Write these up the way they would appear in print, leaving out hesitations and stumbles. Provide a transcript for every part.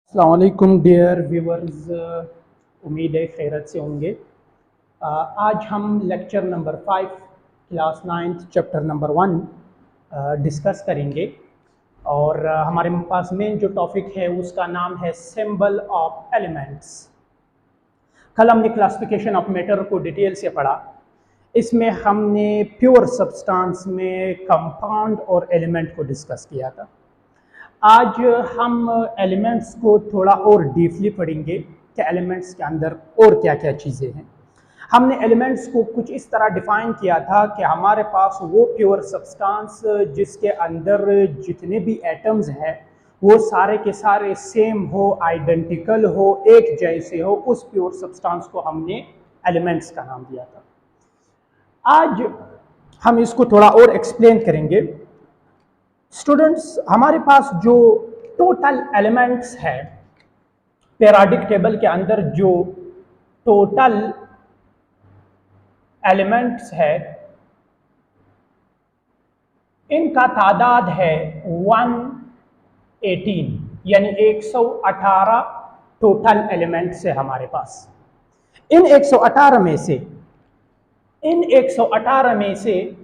अस्सलाम वालेकुम dear viewers, उम्मीद है खैरत से होंगे। आज हम lecture number 5 class 9th chapter number 1 discuss करेंगे और हमारे पास मेन जो टॉपिक है उसका नाम है सिंबल ऑफ एलिमेंट्स। कल हमने क्लासिफिकेशन ऑफ मैटर को डिटेल से पढ़ा। इसमें हमने प्योर सब्सटेंस में कंपाउंड और एलिमेंट को डिस्कस किया था। आज हम एलिमेंट्स को थोड़ा और डीपली पढ़ेंगे कि एलिमेंट्स के अंदर और क्या क्या चीज़ें हैं। हमने एलिमेंट्स को कुछ इस तरह डिफ़ाइन किया था कि हमारे पास वो प्योर सब्सटेंस जिसके अंदर जितने भी एटम्स हैं वो सारे के सारे सेम हो, आइडेंटिकल हो, एक जैसे हो, उस प्योर सब्सटेंस को हमने एलिमेंट्स का नाम दिया था। आज हम इसको थोड़ा और एक्सप्लेन करेंगे। स्टूडेंट्स, हमारे पास जो टोटल एलिमेंट्स है पीरियोडिक टेबल के अंदर, जो टोटल एलिमेंट्स है इनका तादाद है 118, यानी 118 टोटल एलिमेंट्स है हमारे पास। इन 118 में से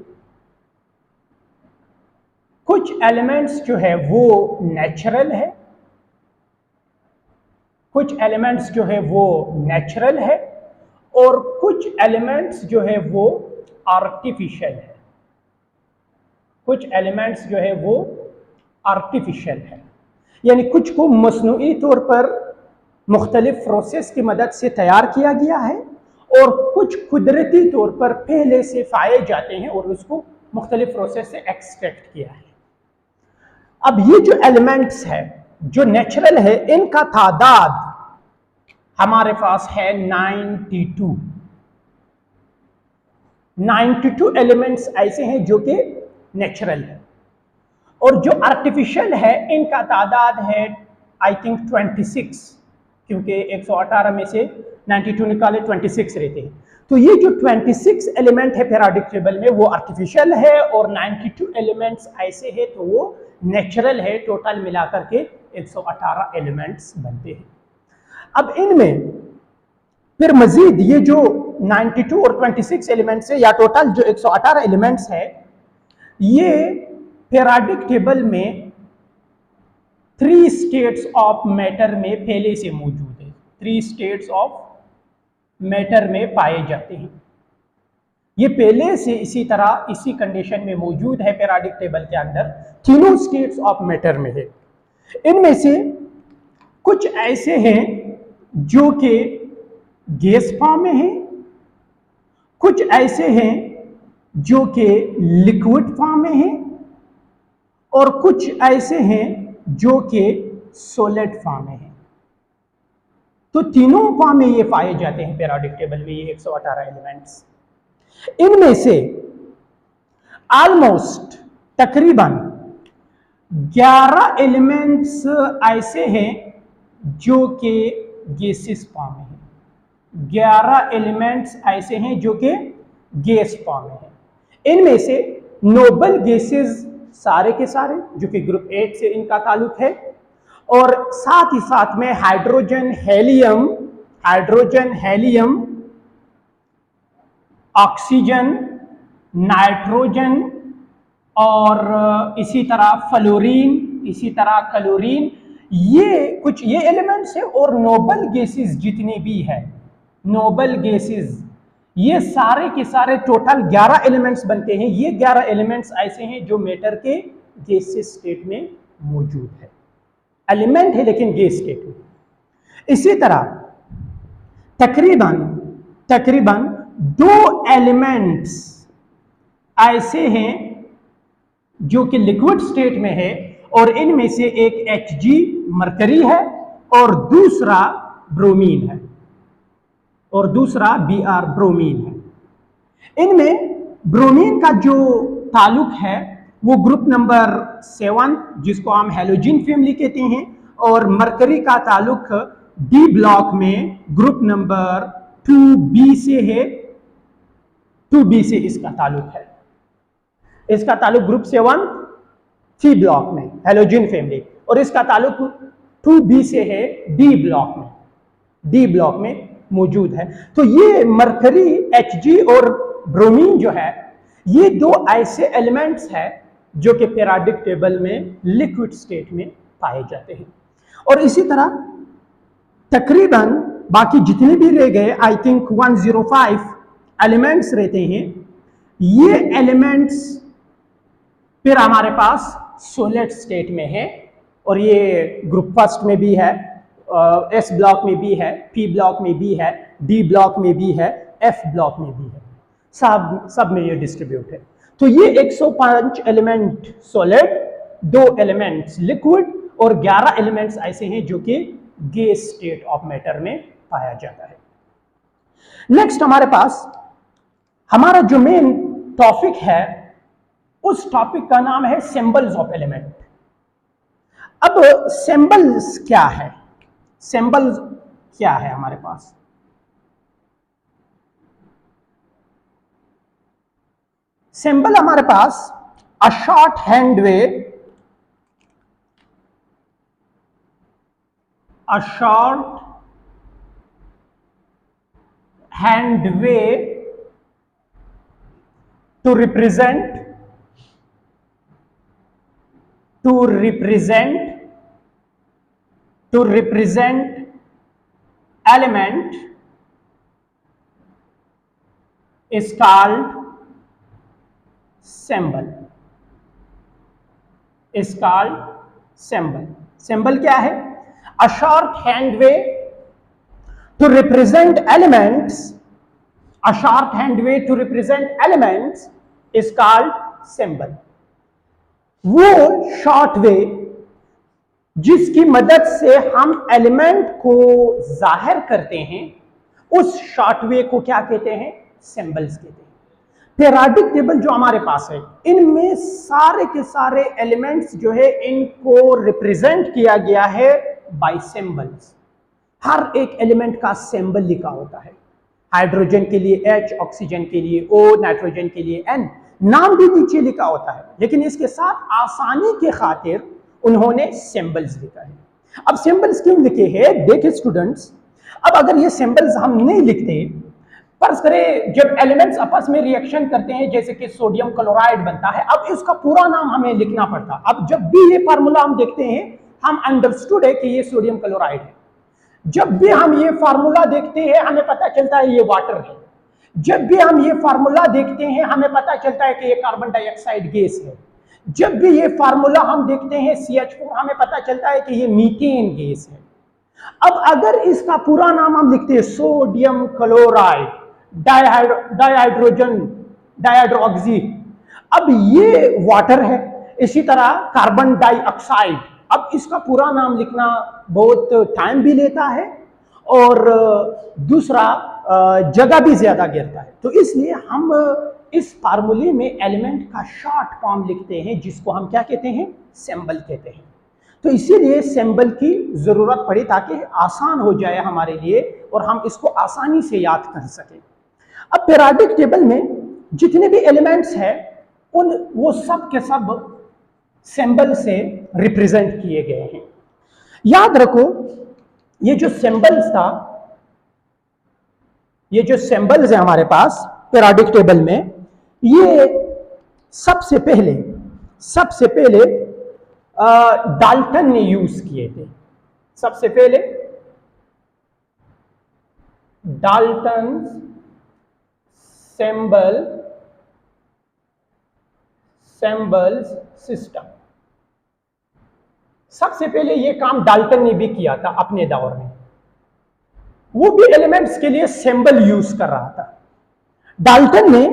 कुछ एलिमेंट्स जो है वो नेचुरल है, कुछ एलिमेंट्स जो है वो नेचुरल है और कुछ एलिमेंट्स जो है वो आर्टिफिशियल है। कुछ एलिमेंट्स जो है वो आर्टिफिशियल है, यानी कुछ को मसनूई तौर पर मुख्तलिफ प्रोसेस की मदद से तैयार किया गया है और कुछ कुदरती तौर पर पहले से पाए जाते हैं और उसको मुख्तलिफ प्रोसेस से एक्सट्रैक्ट किया है। अब ये जो एलिमेंट्स है जो नेचुरल है, इनका तादाद हमारे पास है 92 एलिमेंट्स ऐसे हैं जो कि नेचुरल है, और जो आर्टिफिशियल है इनका तादाद है आई थिंक 26, क्योंकि 118 में से 92 निकाले 26 रहते हैं। तो ये जो 26 एलिमेंट है पीरियोडिक टेबल में वो आर्टिफिशियल है और 92 एलिमेंट्स ऐसे हैं तो वो नेचुरल है। टोटल मिलाकर के 118 एलिमेंट्स बनते हैं। अब इनमें फिर मजीद ये जो 92 और 26 एलिमेंट्स है या टोटल जो 118 एलिमेंट्स है, ये पीरियोडिक टेबल में 3 स्टेट्स ऑफ मैटर में पहले से मौजूद है। 3 स्टेट्स ऑफ मैटर में पाए जाते हैं। ये पहले से इसी तरह इसी कंडीशन में मौजूद है पीरियोडिक टेबल के अंदर, तीनों स्टेट्स ऑफ मैटर में है। इनमें से कुछ ऐसे हैं जो कि गैस फॉर्म में हैं, कुछ ऐसे हैं जो कि लिक्विड फॉर्म में हैं और कुछ ऐसे हैं जो कि सॉलिड फॉर्म में हैं। तो तीनों फॉर्म में ये पाए जाते हैं पीरियोडिक टेबल में, ये 118 एलिमेंट्स। इनमें से ऑलमोस्ट तकरीबन 11 एलिमेंट्स ऐसे हैं जो कि गैसेस फॉर्म में हैं। 11 एलिमेंट्स ऐसे हैं जो कि गैस फॉर्म में हैं। इनमें से नोबल गैसेस सारे के सारे जो कि ग्रुप 8 से इनका ताल्लुक है, और साथ ही साथ में हाइड्रोजन, हेलियम, ऑक्सीजन, नाइट्रोजन और इसी तरह फ्लोरीन, इसी तरह क्लोरीन, ये एलिमेंट्स है। और नोबल गैसेस जितने भी है, नोबल गैसेस, ये सारे के सारे टोटल 11 एलिमेंट्स बनते हैं। ये 11 एलिमेंट्स ऐसे हैं जो मैटर के गैसेस स्टेट में मौजूद है। एलिमेंट है लेकिन गैस स्टेट में। इसी तरह तकरीबन 2 एलिमेंट्स ऐसे हैं जो कि लिक्विड स्टेट में है, और इनमें से एक Hg मरकरी है और दूसरा ब्रोमीन है, और दूसरा Br ब्रोमीन है। इनमें ब्रोमीन का जो ताल्लुक है वो ग्रुप नंबर 7 जिसको हम हैलोजन फैमिली कहते हैं, और मरकरी का ताल्लुक डी ब्लॉक में ग्रुप नंबर 2b से है। 2b से इसका ताल्लुक है। इसका ताल्लुक ग्रुप 7 C ब्लॉक में हैलोजन फैमिली, और इसका ताल्लुक 2b से है डी ब्लॉक में मौजूद है। तो ये मरकरी, Hg और ब्रोमीन जो है, ये दो ऐसे एलिमेंट्स हैं जो कि पीरियोडिक टेबल में लिक्विड स्टेट में पाए जाते हैं। और इसी तरह तकरीबन बाकी जितने भी रह गए, आई थिंक 105 एलिमेंट्स रहते हैं, ये एलिमेंट्स फिर हमारे पास सॉलिड स्टेट में है। और ये ग्रुप फर्स्ट में भी है, एस ब्लॉक में भी है, पी ब्लॉक में भी है, डी ब्लॉक में भी है, एफ ब्लॉक में भी है, सब में ये डिस्ट्रीब्यूट है। तो ये 105 एलिमेंट सॉलिड, 2 एलिमेंट्स लिक्विड और 11 एलिमेंट्स ऐसे हैं जो कि गैस स्टेट ऑफ मैटर में पाया जाता है। नेक्स्ट हमारे पास हमारा जो मेन टॉपिक है, उस टॉपिक का नाम है सिंबल्स ऑफ एलिमेंट। अब सिंबल्स क्या है? सिंबल्स क्या है हमारे पास? सिंबल हमारे पास a short hand way, a short hand way to represent element is called symbol, symbol क्या है? A short hand way to represent elements, a short hand way to represent elements is called symbol। वो short way जिसकी मदद से हम element को जाहिर करते हैं, उस शॉर्ट वे को क्या कहते हैं? सिंबल्स कहते हैं। पीरियोडिक टेबल जो हमारे पास है, इनमें सारे के सारे एलिमेंट्स जो है, इनको रिप्रेजेंट किया गया है बाय सिंबल्स। हर एक एलिमेंट का सिंबल लिखा होता है। हाइड्रोजन के लिए H, ऑक्सीजन के लिए O, नाइट्रोजन के लिए N, नाम भी नीचे लिखा होता है, लेकिन इसके साथ आसानी के खातिर उन्होंने सिंबल्स लिखा है। अब सिंबल्स क्यों लिखे हैं? देखिए स्टूडेंट्स, अब अगर ये सिंबल्स हम नहीं लिखते, फर्ज करें जब एलिमेंट्स आपस में रिएक्शन करते हैं, जैसे कि सोडियम क्लोराइड बनता है, अब इसका पूरा नाम हमें लिखना पड़ता। अब जब भी ये फार्मूला हम देखते हैं, हम अंडरस्टूड है कि ये सोडियम क्लोराइड है। जब भी हम ये फार्मूला देखते हैं, हमें पता चलता है ये वाटर है। जब भी हम ये फार्मूला देखते हैं, हमें पता चलता है कि ये कार्बन डाइऑक्साइड गैस है। जब भी ये फार्मूला हम देखते हैं CH4, हमें पता चलता है कि ये मीथेन गैस है। अब अगर इसका पूरा नाम हम लिखते हैं सोडियम क्लोराइड डाइहाइड्रोजन डाइहाइड्रोक्सी, अब ये वाटर है। इसी तरह कार्बन डाइऑक्साइड, अब इसका पूरा नाम लिखना बहुत टाइम भी लेता है और दूसरा जगह भी ज्यादा गिरता है। तो इसलिए हम इस फार्मूले में एलिमेंट का शॉर्ट फॉर्म लिखते हैं, जिसको हम क्या कहते हैं? सिंबल कहते हैं। तो इसीलिए सिंबल की जरूरत पड़ी ताकि आसान हो जाए हमारे लिए और हम इसको आसानी से याद कर सकें। अब पीरियोडिक टेबल में जितने भी एलिमेंट्स हैं, वो सब के सब सिंबल से रिप्रेजेंट किए गए हैं। याद रखो, ये जो सिंबल्स था, ये जो सिंबल्स है हमारे पास पीरियोडिक टेबल में, ये सबसे पहले डाल्टन ने यूज किए थे। सबसे पहले डाल्टन सिंबल्स सिस्टम, सबसे पहले ये काम डाल्टन ने भी किया था अपने दौर में। वो भी एलिमेंट्स के लिए सिंबल यूज कर रहा था। डाल्टन ने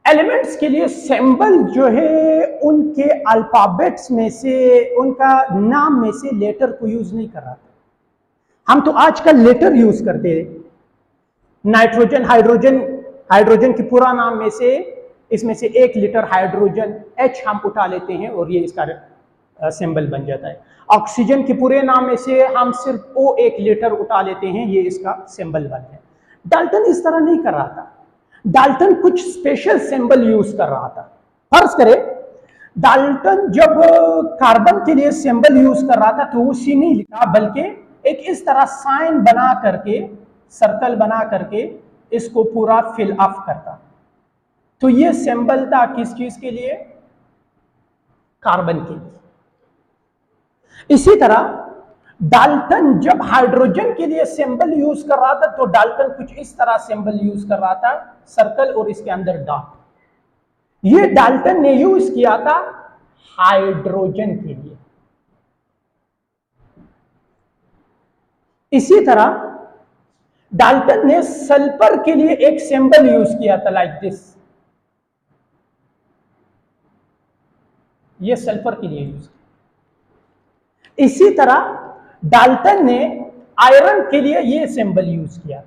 एलिमेंट्स के लिए सिंबल जो है, उनके अल्फाबेट्स में से, उनका नाम में से लेटर को यूज नहीं कर रहा था। हम तो आजकल लेटर यूज करते हैं। नाइट्रोजन, हाइड्रोजन के पूरा नाम में से, इसमें से 1 लीटर हाइड्रोजन H हम उठा लेते हैं और ये इसका सिंबल बन जाता है। ऑक्सीजन के पूरे नाम में से हम सिर्फ O 1 लीटर उठा लेते हैं, ये इसका सिंबल बन है। डाल्टन इस तरह नहीं कर रहा था। डाल्टन कुछ स्पेशल सिंबल यूज कर रहा था। फर्ज करें डाल्टन जब कार्बन के लिए सिंबल यूज कर रहा था तो वो सी नहीं लिखा, बल्कि एक इस तरह साइन बना करके, सर्कल बना करके इसको पूरा फिल अप करता। तो ये सिंबल था किस चीज के लिए? कार्बन के लिए। इसी तरह डाल्टन जब हाइड्रोजन के लिए सिंबल यूज कर रहा था तो डाल्टन कुछ इस तरह सिंबल यूज कर रहा था, सर्कल और इसके अंदर डॉट। ये डाल्टन ने यूज किया था हाइड्रोजन के लिए। इसी तरह डाल्टन ने सल्फर के लिए एक सिंबल यूज किया था, लाइक दिस। ये सल्फर के लिए यूज किया। इसी तरह डाल्टन ने आयरन के लिए ये सिंबल यूज किया।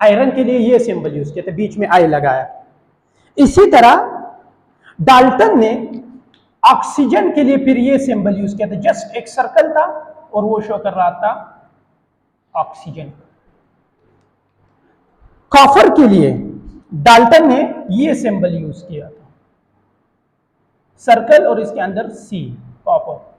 आयरन के लिए ये सिंबल यूज किया था, बीच में आई लगाया। इसी तरह डाल्टन ने ऑक्सीजन के लिए फिर ये सिंबल यूज किया था, जस्ट एक सर्कल था और वो शो कर रहा था ऑक्सीजन। कॉपर के लिए डाल्टन ने ये सिंबल यूज किया था, सर्कल और इसके अंदर सी, कॉपर।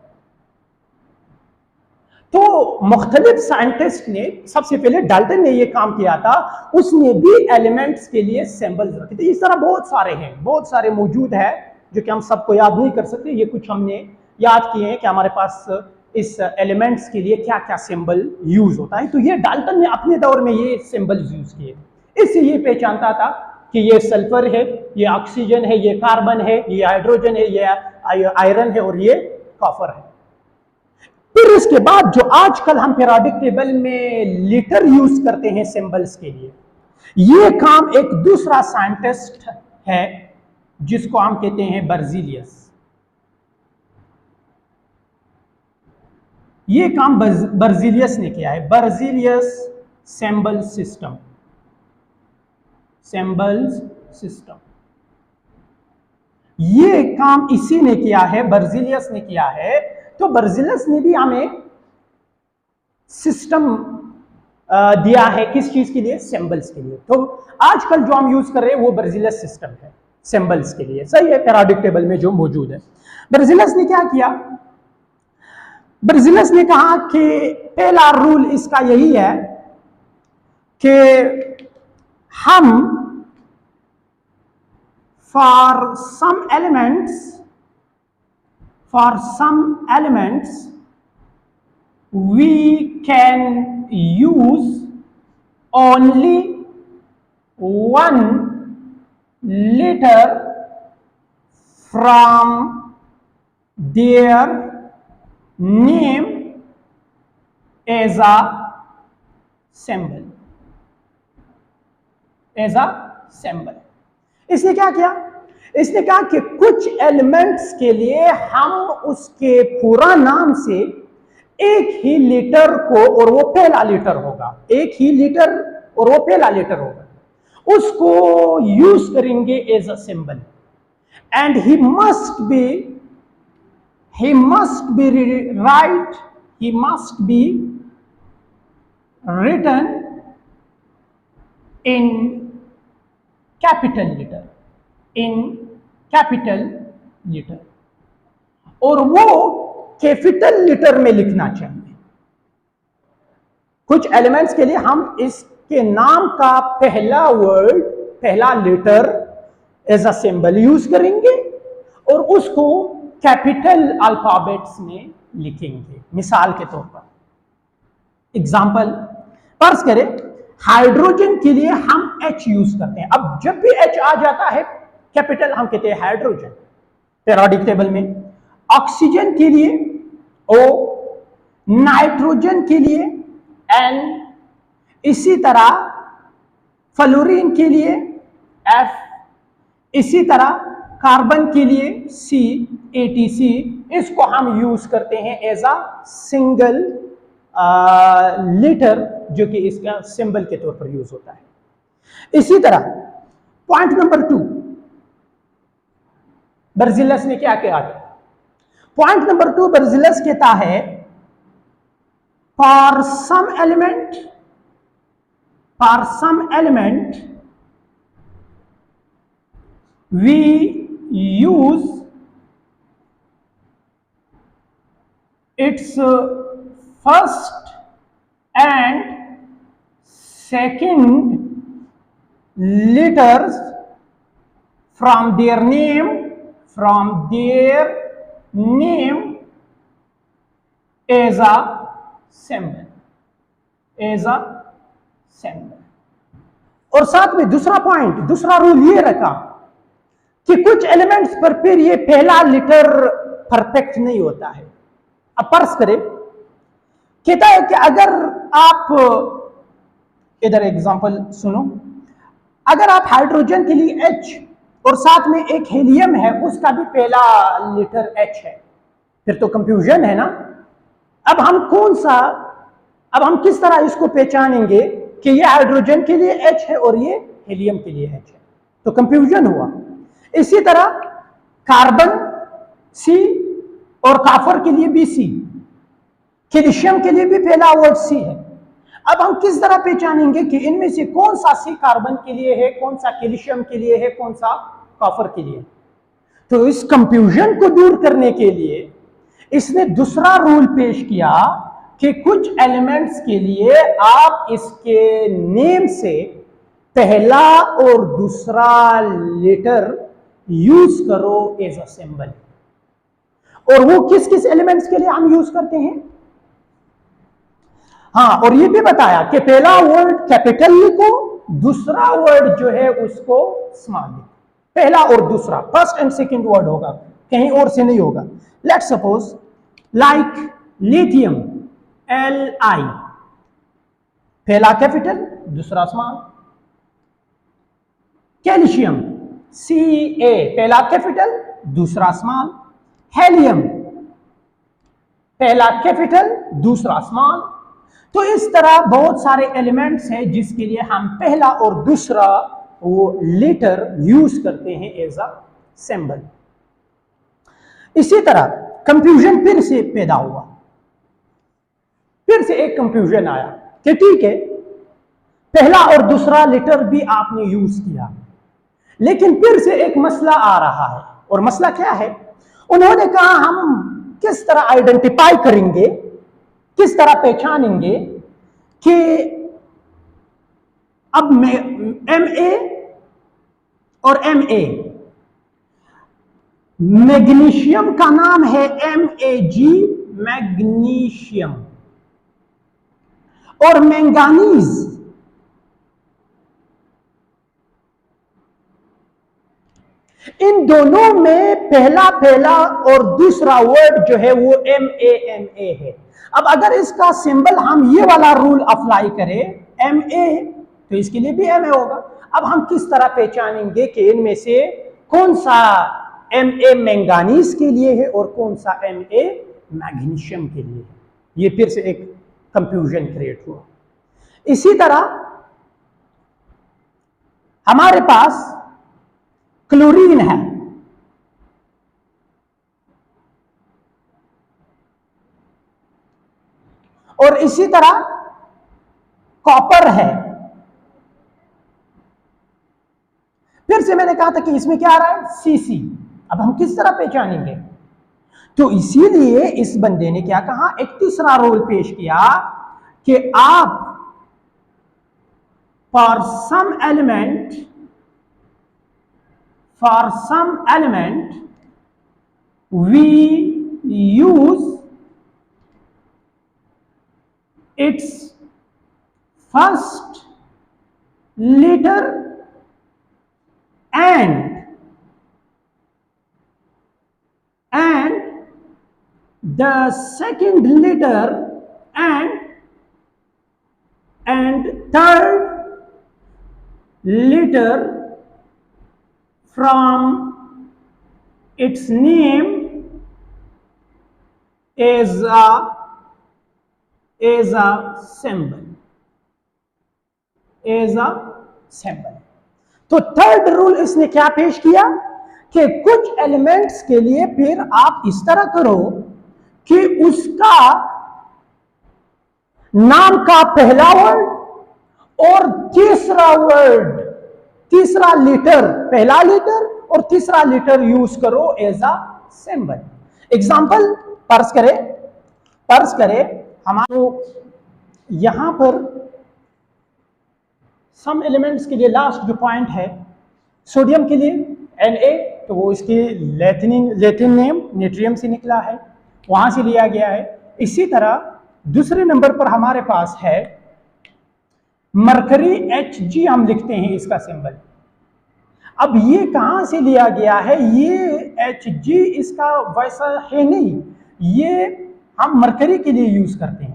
तो मुख्तलिफ साइंटिस्ट ने, सबसे पहले डाल्टन ने ये काम किया था, उसने भी एलिमेंट्स के लिए सिंबल्स रखे थे। इस तरह बहुत सारे हैं, बहुत सारे मौजूद है जो कि हम सबको याद नहीं कर सकते। ये कुछ हमने याद किए हैं कि हमारे पास इस एलिमेंट्स के लिए क्या क्या सिंबल यूज होता है। तो ये डाल्टन ने अपने दौर में ये सिंबल्स यूज किए, इससे ये पहचानता था कि ये सल्फर है, ये ऑक्सीजन है, ये कार्बन है, ये हाइड्रोजन है, ये आयरन है और ये कॉपर है। फिर इसके बाद जो आजकल हम पीरियोडिक टेबल में लीटर यूज करते हैं सिंबल्स के लिए, ये काम एक दूसरा साइंटिस्ट है जिसको हम कहते हैं बर्जीलियस। ये काम बर्जीलियस ने किया है, Berzelius symbol system, symbols system. ये काम इसी ने किया है, बर्जीलियस ने किया है। तो बर्जीलियस ने भी हमें सिस्टम दिया है, किस चीज के लिए? सिंबल्स के लिए। तो आजकल जो हम यूज कर रहे हैं वो बर्जीलियस सिस्टम है सिंबल्स के लिए, सही है, पीरियोडिक टेबल में जो मौजूद है। बर्जीलियस ने क्या किया? बर्जीलियस ने कहा कि पहला रूल इसका यही है कि हम for some elements we can use only 1 liter from their name as a symbol, इसने क्या किया? इसने कहा कि कुछ एलिमेंट्स के लिए हम उसके पूरा नाम से एक ही लीटर को, और वो पहला लीटर होगा, एक ही लीटर और वो पहला लीटर होगा, उसको यूज करेंगे as a symbol. And he must be written in capital letter, और वो कैपिटल लीटर में लिखना चाहिए। कुछ एलिमेंट्स के लिए हम इसके नाम का पहला वर्ड, पहला letter as a symbol use करेंगे और उसको कैपिटल अल्फाबेट्स में लिखेंगे। मिसाल के तौर पर, एग्जाम्पल फर्ज करें, हाइड्रोजन के लिए हम H यूज करते हैं। अब जब भी H आ जाता है कैपिटल, हम कहते हैं हाइड्रोजन पीरियोडिक टेबल में। ऑक्सीजन के लिए O, नाइट्रोजन के लिए N, इसी तरह फ्लोरीन के लिए F, इसी तरह कार्बन के लिए C, ATC। इसको हम यूज करते हैं एज अ सिंगल लीटर, जो कि इसका सिंबल के तौर पर यूज होता है। इसी तरह पॉइंट नंबर 2, बर्जीलियस ने क्या किया? पॉइंट नंबर 2, बर्जीलियस कहता है for some element we use its first and second letters from their name as a symbol, और साथ में दूसरा पॉइंट, दूसरा रूल ये रखा कि कुछ एलिमेंट्स पर फिर ये पहला लेटर परफेक्ट नहीं होता है। अब पर्स करें, कहता है कि अगर आप, इधर एग्जांपल सुनो, अगर आप हाइड्रोजन के लिए H और साथ में एक हीलियम है उसका भी पहला लेटर H है, फिर तो कंफ्यूजन है ना। अब हम किस तरह इसको पहचानेंगे कि ये हाइड्रोजन के लिए H है और ये हीलियम के लिए H है, तो कंफ्यूजन हुआ। इसी तरह कार्बन C और काफर के लिए भी C, कैल्शियम के लिए भी पहला वर्ड C है। अब हम किस तरह पहचानेंगे कि इनमें से कौन सा C कार्बन के लिए है, कौन सा कैल्शियम के लिए है, कौन सा कॉपर के लिए? तो इस कंफ्यूजन को दूर करने के लिए इसने दूसरा रूल पेश किया कि कुछ एलिमेंट्स के लिए आप इसके नेम से पहला और दूसरा लेटर यूज करो एज अ सिंबल। और वो किस किस एलिमेंट्स के लिए हम यूज करते हैं? हाँ, और ये भी बताया कि पहला वर्ड कैपिटल लिखो, दूसरा वर्ड जो है उसको स्मॉल लिखो। पहला और दूसरा, फर्स्ट एंड सेकंड वर्ड होगा, कहीं और से नहीं होगा। Let's suppose like lithium Li, पहला कैपिटल दूसरा स्मॉल। कैल्शियम Ca, पहला कैपिटल दूसरा स्मॉल। हेलियम पहला कैपिटल दूसरा स्मॉल। तो इस तरह बहुत सारे एलिमेंट्स हैं जिसके लिए हम पहला और दूसरा वो लेटर यूज करते हैं एज अ सिंबल। इसी तरह कंफ्यूजन फिर से पैदा हुआ, फिर से एक कंफ्यूजन आया कि ठीक है पहला और दूसरा लेटर भी आपने यूज किया, लेकिन फिर से एक मसला आ रहा है। और मसला क्या है? उन्होंने कहा हम किस तरह आइडेंटिफाई करेंगे, किस तरह पहचानेंगे कि अब Ma और Ma, मैग्नीशियम का नाम है Mag, मैग्नीशियम, और मैंगानीज इन दोनों में पहला और दूसरा वर्ड जो है वो Ma है। अब अगर इसका सिंबल हम ये वाला रूल अप्लाई करें Ma, तो इसके लिए भी Ma होगा। अब हम किस तरह पहचानेंगे कि इनमें से कौन सा Ma मैंगानीज के लिए है और कौन सा Ma मैग्नीशियम के लिए है? ये फिर से एक कंफ्यूजन क्रिएट हुआ। इसी तरह हमारे पास क्लोरीन है, और इसी तरह कॉपर है। फिर से मैंने कहा था कि इसमें क्या आ रहा है? Cc। अब हम किस तरह पहचानेंगे? तो इसीलिए इस बंदे ने क्या कहा, एक तीसरा रूल पेश किया कि आप for some element we use its first letter and the second letter and third letter from its name as a symbol, तो थर्ड रूल इसने क्या पेश किया कि कुछ एलिमेंट्स के लिए फिर आप इस तरह करो कि उसका नाम का पहला वर्ड और तीसरा लेटर, पहला लेटर और तीसरा लेटर यूज करो एज अ सिंबल। एग्जांपल पर्स करें हमारे यहां पर सम एलिमेंट्स के लिए लास्ट जो पॉइंट है सोडियम के लिए Na, तो वो इसके लैटिन नेम नेट्रियम से निकला है, वहां से लिया गया है। इसी तरह दूसरे नंबर पर हमारे पास है मरकरी, Hg हम लिखते हैं इसका सिंबल। अब ये कहां से लिया गया है? ये Hg इसका वैसा है नहीं, ये हम मरकरी के लिए यूज करते हैं।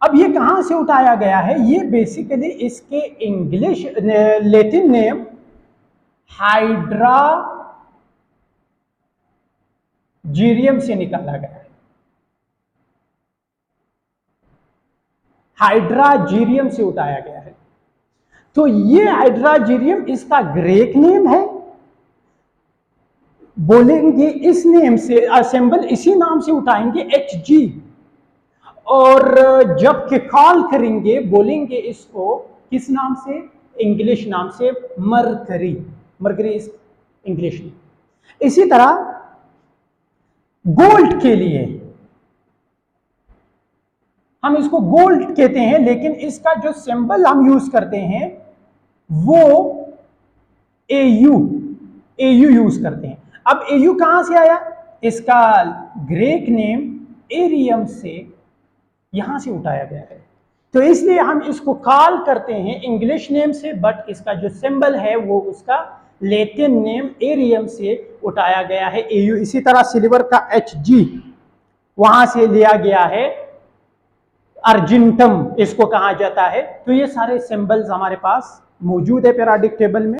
अब ये कहां से उठाया गया है? ये बेसिकली इसके इंग्लिश लैटिन नेम हाइड्राजीरियम से निकाला गया है। हाइड्राजीरियम से उठाया गया है। तो ये हाइड्राजीरियम इसका ग्रीक नेम है, बोलेंगे इस नेम से असेंबल इसी नाम से उठाएंगे Hg, और जब के कॉल करेंगे बोलेंगे इसको किस नाम से? इंग्लिश नाम से मरकरी। मरकरी इस इंग्लिश नेम। इसी तरह गोल्ड के लिए हम इसको गोल्ड कहते हैं, लेकिन इसका जो सिंबल हम यूज करते हैं वो AU यूज करते हैं। अब AU कहां से आया? इसका ग्रीक नेम एरियम से यहां से उठाया गया है, तो इसलिए हम इसको कॉल करते हैं इंग्लिश नेम से, बट इसका जो सिंबल है वो उसका लैटिन नेम एरियम से उठाया गया है, AU। इसी तरह सिल्वर का Hg वहां से लिया गया है, अर्जेंटम इसको कहा जाता है। तो ये सारे सिंबल्स हमारे पास मौजूद है पीरियोडिक टेबल में।